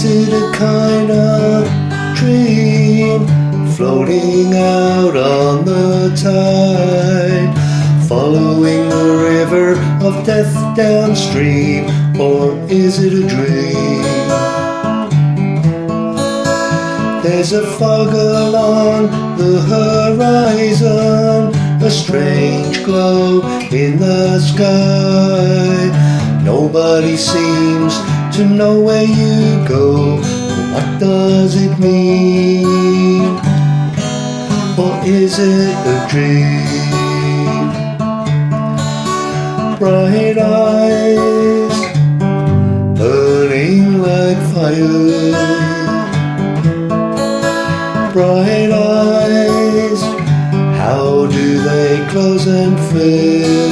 it a kind of dream, floating out on the tide, following the river of death downstream, or is it a dream? There's a fog along the horizon, a strange glow in the sky. Nobody seems to know where you go. What does it mean? Or is it a dream? Bright eyes burning like fire, bright eyes, how do they close and fill?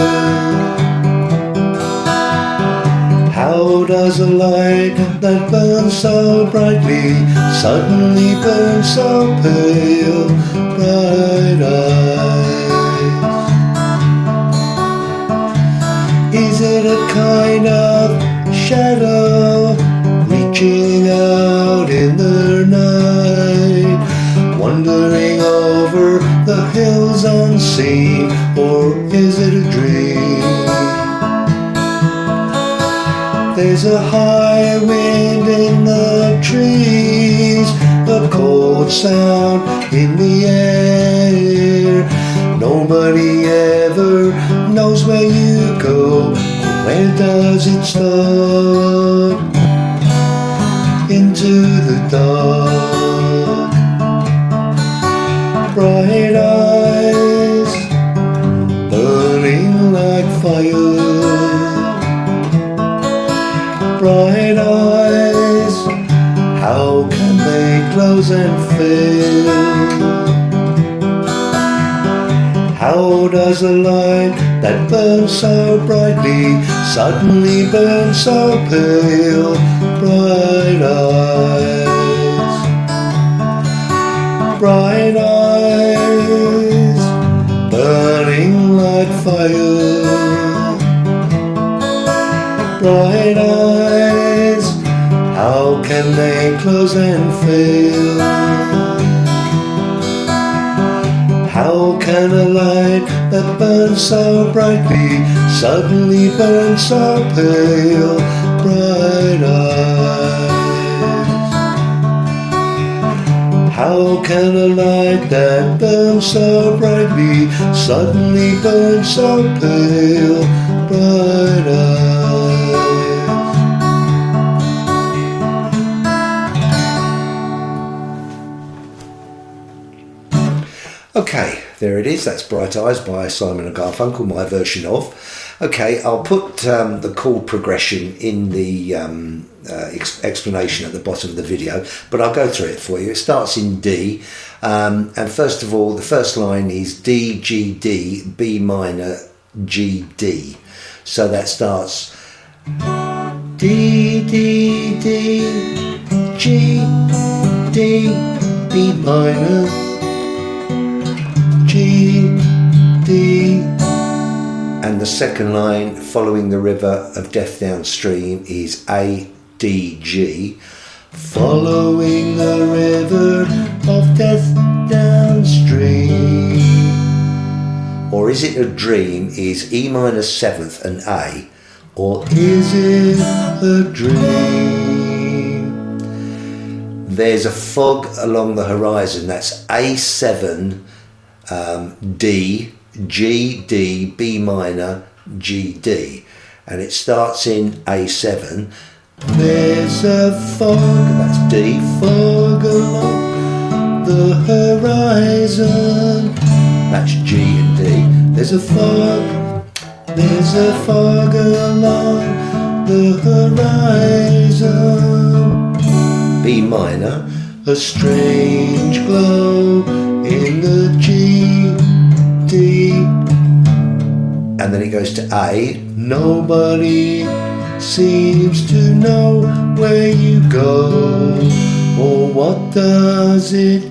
How does a light that burns so brightly suddenly burn so pale? Bright eyes. Is it a kind of shadow reaching out in the night, wandering over the hills unseen, or is it a dream? There's a high wind in the trees, a cold sound in the air. Nobody ever knows where you go, where does it stop? Into the dark. Bright eyes burning like fire, bright eyes, how can they close and fill? How does a light that burns so brightly suddenly burn so pale? Bright eyes, bright eyes, burning like fire, bright eyes, how can they close and fail? How can a light that burns so brightly suddenly burn so pale? Bright eyes. How can a light that burns so brightly suddenly burn so pale? Bright eyes. Okay, there it is. That's Bright Eyes by Simon and Garfunkel, my version of. Okay, I'll put the chord progression in the explanation at the bottom of the video, but I'll go through it for you. It starts in D, and first of all, the first line is D, G, D, B minor, G, D. So that starts D, D, D, G, D, B minor, G, D, and the second line following the river of death downstream is A, D, G, following the river of death downstream. Or is it a dream is E minor 7th and A, or is it a dream? There's a fog along the horizon, that's A7, D, G, D, B minor, G, D, and it starts in A7. There's a fog, that's D, fog along the horizon, that's G and D. There's a fog along the horizon. B minor, a strange glow in the G, D, and then it goes to A. Nobody seems to know where you go, or what does it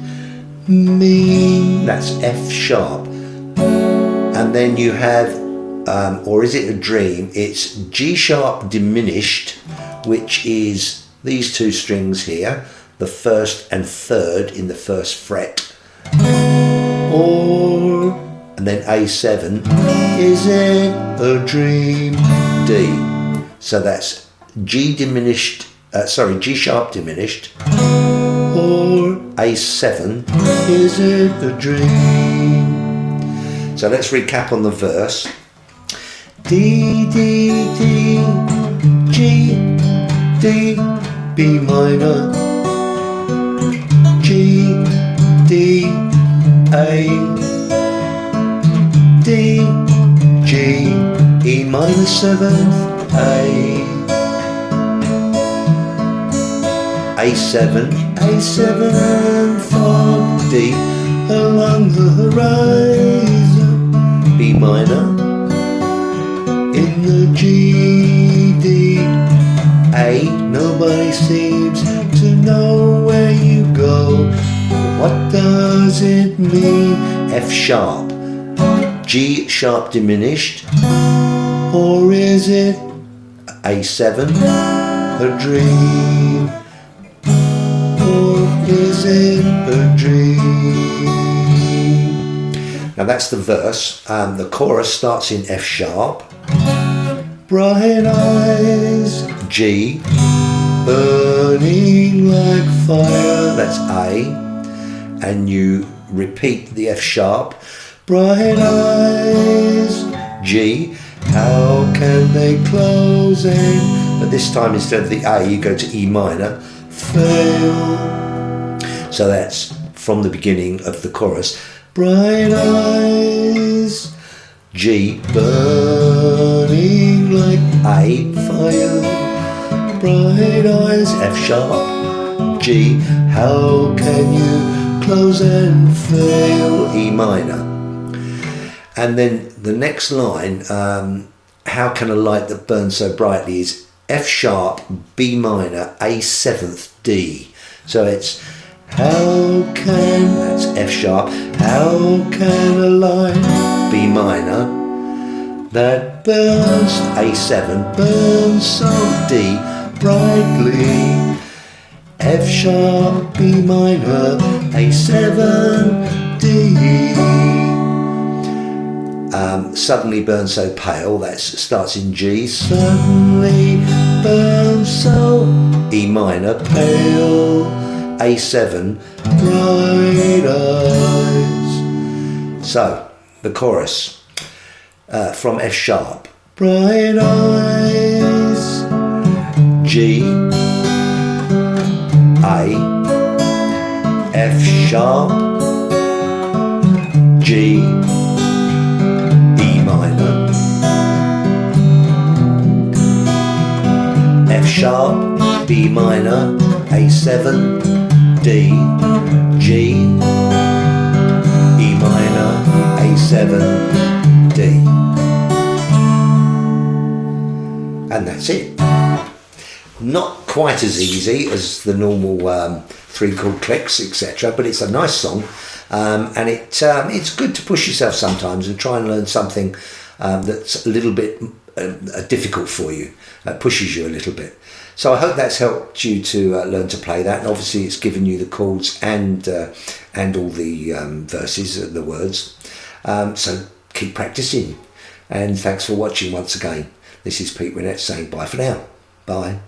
mean? That's F sharp. And then you have, or is it a dream? It's G sharp diminished, which is these two strings here, the first and third in the first fret, or, and then A7, is it a dream, D. So that's G diminished, G sharp diminished, or A7, is it a dream. So let's recap on the verse. D, D, D, G, D, B minor, G, D, A, D, G, E minor 7th, A7, A7 fog, D, along the horizon, B minor, in the G, D, A, nobody seems to know where you go. What does it mean? F sharp, G sharp diminished, or is it A7, a dream? Or is it a dream? Now that's the verse. The chorus starts in F sharp. Bright eyes, G, burning like fire, that's A, and you repeat the F sharp. Bright eyes, G, how can they close in? But this time instead of the A you go to E minor, fail. So that's from the beginning of the chorus. Bright eyes, G, burning like A, fire. Bright eyes, F sharp, G, how can you close and fail, E minor. And then the next line, how can a light that burns so brightly, is F sharp, B minor, A7th, D. So it's how can, that's F sharp, how can a light, B minor, that burns, A7, burns so D, brightly, F sharp, B minor, A7, D. Suddenly burn so pale, that starts in G, suddenly burn so, E minor, pale, A7, bright eyes. So the chorus from F sharp, bright eyes, G, A, F sharp, G, E minor, F sharp, B minor, A7, D, G, E minor, A7, D. And that's it. Not quite as easy as the normal 3 chord clicks, etc., but it's a nice song, and it's good to push yourself sometimes and try and learn something that's a little bit difficult for you, pushes you a little bit. So I hope that's helped you to learn to play that, and obviously it's given you the chords and all the verses and the words. So keep practicing, and thanks for watching once again. This is Pete Winnett saying bye for now. Bye.